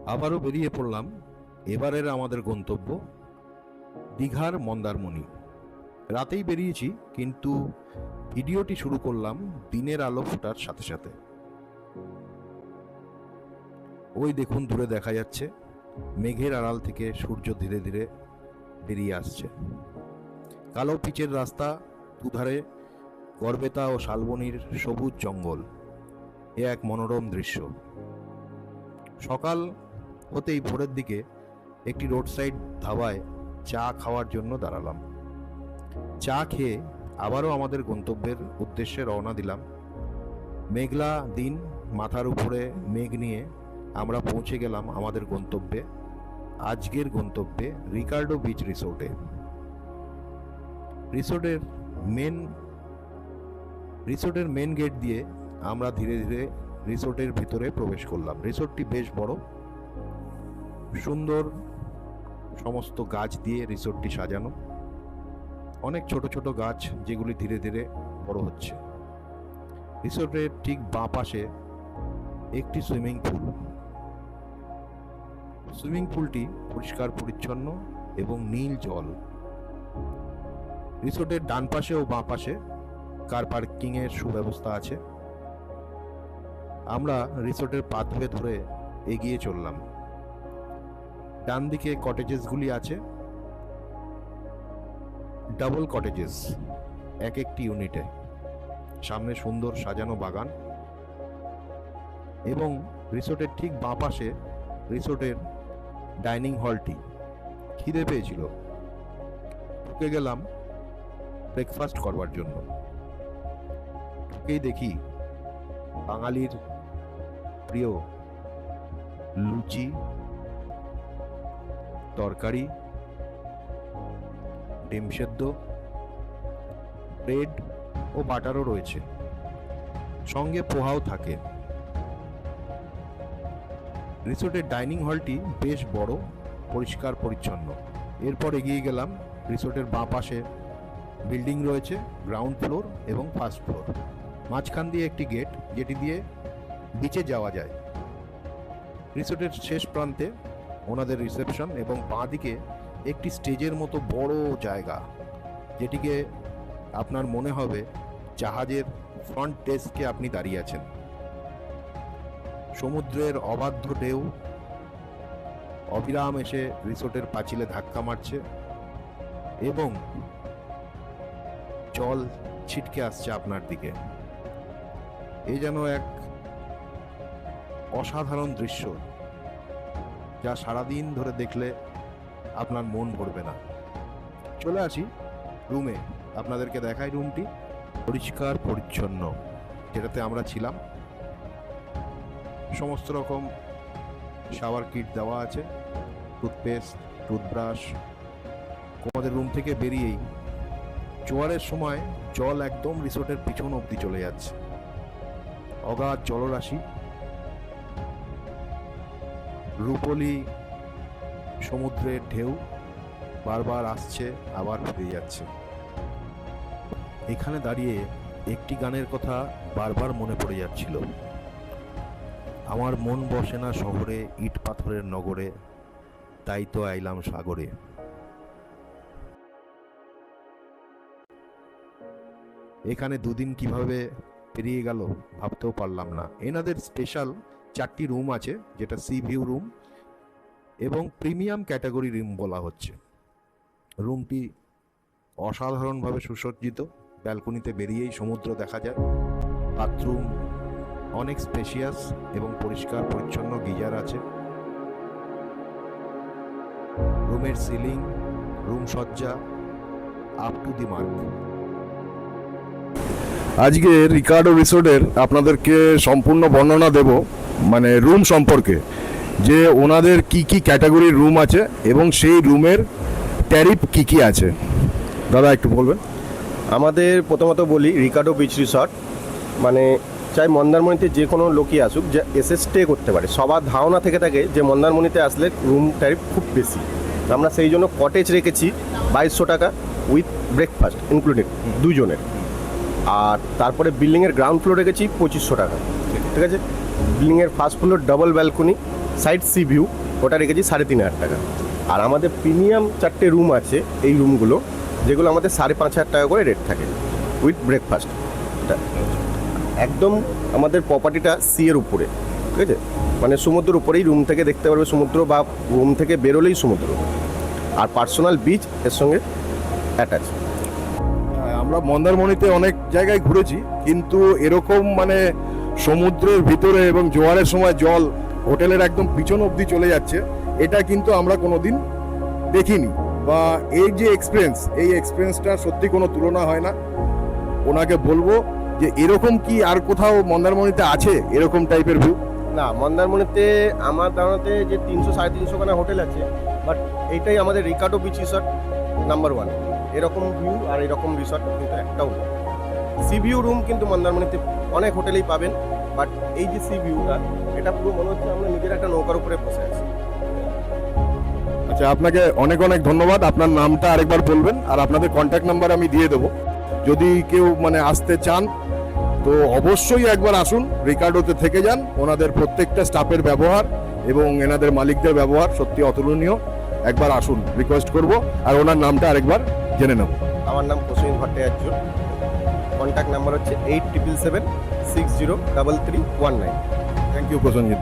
আবারও বেরিয়ে পড়লাম এবারের আমাদের গন্তব্য দীঘার মন্দারমণি। রাতেই বেরিয়েছি, কিন্তু ভিডিওটি শুরু করলাম দিনের আলো ফোটার সাথে সাথে। ওই দেখুন, দূরে দেখা যাচ্ছে মেঘের আড়াল থেকে সূর্য ধীরে ধীরে বেরিয়ে আসছে। কালো পিচের রাস্তা, দুধারে গড়বেতা ও শালবনির সবুজ জঙ্গল। এ এক মনোরম দৃশ্য। সকাল হতেই ভোরের দিকে একটি রোড সাইড ধাবায় চা খাওয়ার জন্য দাঁড়ালাম। চা খেয়ে আবারও আমাদের গন্তব্যের উদ্দেশ্যে রওনা দিলাম। মেঘলা দিন, মাথার উপরে মেঘ নিয়ে আমরা পৌঁছে গেলাম আমাদের গন্তব্যে, আজকের গন্তব্যে রিকার্ডো বিচ রিসোর্টে। রিসোর্টের মেন গেট দিয়ে আমরা ধীরে ধীরে রিসোর্টের ভিতরে প্রবেশ করলাম। রিসোর্টটি বেশ বড়, সুন্দর সমস্ত গাছ দিয়ে রিসোর্টটি সাজানো। অনেক ছোট ছোট গাছ যেগুলি ধীরে ধীরে বড় হচ্ছে। রিসোর্টের ঠিক বাঁ পাশে একটি সুইমিং পুলটি পরিষ্কার পরিচ্ছন্ন এবং নীল জল। রিসোর্টের ডান পাশে ও বাঁ পাশে কার পার্কিং এর সুব্যবস্থা আছে। আমরা রিসোর্টের পাথওয়ে ধরে এগিয়ে চললাম। ডান দিকে কটেজেসগুলি আছে, ডাবল কটেজেস, এক একটি ইউনিটে। সামনে সুন্দর সাজানো বাগান এবং রিসোর্টের ঠিক বাঁ পাশে রিসোর্টের ডাইনিং হলটি। খিদে পেয়েছিল, ঢুকে গেলাম ব্রেকফাস্ট করবার জন্য। ঢুকেই দেখি বাঙালির প্রিয় লুচি, তরকারি, ডিম সেদ্ধ, ব্রেড ও বাটারও রয়েছে, সঙ্গে পোহাও থাকে। রিসোর্টের ডাইনিং হলটি বেশ বড়, পরিষ্কার পরিচ্ছন্ন। এরপর এগিয়ে গেলাম। রিসোর্টের বাঁ পাশে বিল্ডিং রয়েছে, গ্রাউন্ড ফ্লোর এবং ফার্স্ট ফ্লোর। মাঝখান দিয়ে একটি গেট, যেটি দিয়ে বিচে যাওয়া যায়। রিসোর্টের শেষ প্রান্তে ওনাদের রিসেপশন এবং বাঁ দিকে একটি স্টেজের মতো বড় জায়গা, যেটিকে আপনার মনে হবে জাহাজের ফ্রন্ট ডেস্কে আপনি দাঁড়িয়ে আছেন। সমুদ্রের অবাধ্য ঢেউ অবিরাম এসে রিসোর্টের পাঁচিলে ধাক্কা মারছে এবং জল ছিটকে আসছে আপনার দিকে। এ যেন এক অসাধারণ দৃশ্য, যা সারাদিন ধরে দেখলে আপনার মন ভরবে না। চলে আসি রুমে, আপনাদেরকে দেখাই রুমটি। পরিষ্কার পরিচ্ছন্ন যেটাতে আমরা ছিলাম। সমস্ত রকম শাওয়ার কিট দেওয়া আছে, টুথপেস্ট, টুথব্রাশ। আমাদের রুম থেকে বেরিয়েই জোয়ারের সময় জল একদম রিসোর্টের পিছন অবধি চলে যাচ্ছে। অগাধ জলরাশি, রূপলি সমুদ্রের ঢেউ বারবার আসছে, আবার ফিরে যাচ্ছে। এখানে দাঁড়িয়ে একটি গানের কথা বারবার মনে পড়ে যাচ্ছিল। আমার মন বসে না শহরে, ইট পাথরের নগরে, তাই তো আইলাম সাগরে। এখানে দুদিন কিভাবে পেরিয়ে গেল ভাবতেও পারলাম না। এনাদের স্পেশাল 4টি রুম আছে, যেটা সি ভিউ রুম এবং প্রিমিয়াম ক্যাটাগরি রুম বলা হচ্ছে। রুমটি অসাধারণভাবে সুসজ্জিত। ব্যালকনিতে বেরিয়েই সমুদ্র দেখা যায়। বাথরুম অনেক স্পেশিয়াস এবং পরিষ্কার পরিচ্ছন্ন, গিজার আছে। রুমের সিলিং, রুম সজ্জা আপ টু দি মার্ক। আজকে রিকার্ডো রিসোর্টের আপনাদেরকে সম্পূর্ণ বর্ণনা দেব, মানে রুম সম্পর্কে, যে ওনাদের কি কি ক্যাটাগরির রুম আছে এবং সেই রুমের ট্যারিফ কি কি আছে। দাদা একটু বলবেন। আমাদের প্রথমত বলি, রিকার্ডো বিচ রিসর্ট মানে চাই মন্দারমণিতে যে কোনো লোকই আসুক, যে এসে স্টে করতে পারে। সবার ধারণা থেকে থাকে যে মন্দারমণিতে আসলে রুম ট্যারিফ খুব বেশি। আমরা সেই জন্য কটেজ রেখেছি 2200 টাকা উইথ ব্রেকফাস্ট ইনক্লুডেড দুজনের। আর তারপরে বিল্ডিংয়ের গ্রাউন্ড ফ্লোর রেখেছি 2500 টাকা, ঠিক আছে। বিল্ডিংয়ের first floor double balcony side C view, ওটা রেখেছি 3,500 টাকা। আর আমাদের প্রিমিয়াম 4টে রুম আছে, এই রুমগুলো যেগুলো আমাদের 5,500 টাকা করে রেট থাকে উইথ ব্রেকফাস্ট। একদম আমাদের প্রপার্টিটা সি এর উপরে, ঠিক আছে, মানে সমুদ্রের উপরেই, রুম থেকে দেখতে পারবে সমুদ্র বা রুম থেকে বেরোলেই সমুদ্র, আর পার্সোনাল বিচ এর সঙ্গে অ্যাটাচ। হ্যাঁ, আমরা মন্দারমণিতে অনেক জায়গায় ঘুরেছি, কিন্তু এরকম মানে সমুদ্রের ভিতরে এবং জোয়ারের সময় জল হোটেলের একদম পিছন অবধি চলে যাচ্ছে, এটা কিন্তু আমরা কোনোদিন দেখিনি। বা এই যে এক্সপিরিয়েন্স, এই এক্সপিরিয়েন্সটা সত্যি কোনো তুলনা হয় না। ওনাকে বলবো যে এরকম কি আর কোথাও মন্দারমণিতে আছে এরকম টাইপের ভিউ? না, মন্দারমণিতে আমার ধারণাতে যে 300-350 খানা হোটেল আছে, বাট এইটাই আমাদের রিকার্ডো বিচ রিসর্ট নাম্বার 1। এরকম ভিউ আর এরকম রিসর্ট কিন্তু একটাও নেই। সি ভিউ রুম কিন্তু মন্দারমণিতে অনেক হোটেলেই পাবেন, বাট এই যে সি ভিউটা, এটা পুরো মনে হচ্ছে আমরা নিজের একটা নৌকার উপরে বসে আছি। আচ্ছা, আপনাকে অনেক অনেক ধন্যবাদ। আপনার নামটা আরেকবার বলবেন, আর আপনাদের কন্ট্যাক্ট নাম্বার আমি দিয়ে দেবো। যদি কেউ মানে আসতে চান তো অবশ্যই একবার আসুন, রিকার্ডোতে থেকে যান। ওনাদের প্রত্যেকটা স্টাফের ব্যবহার এবং এনাদের মালিকদের ব্যবহার সত্যি অতুলনীয়। একবার আসুন, রিকোয়েস্ট করব। আর ওনার নামটা আরেকবার জেনে নেব। আমার নাম প্রসেন ভট্টাচার্য, কন্ট্যাক্ট নাম্বার হচ্ছে 8777603319। Thank you Prosenjit.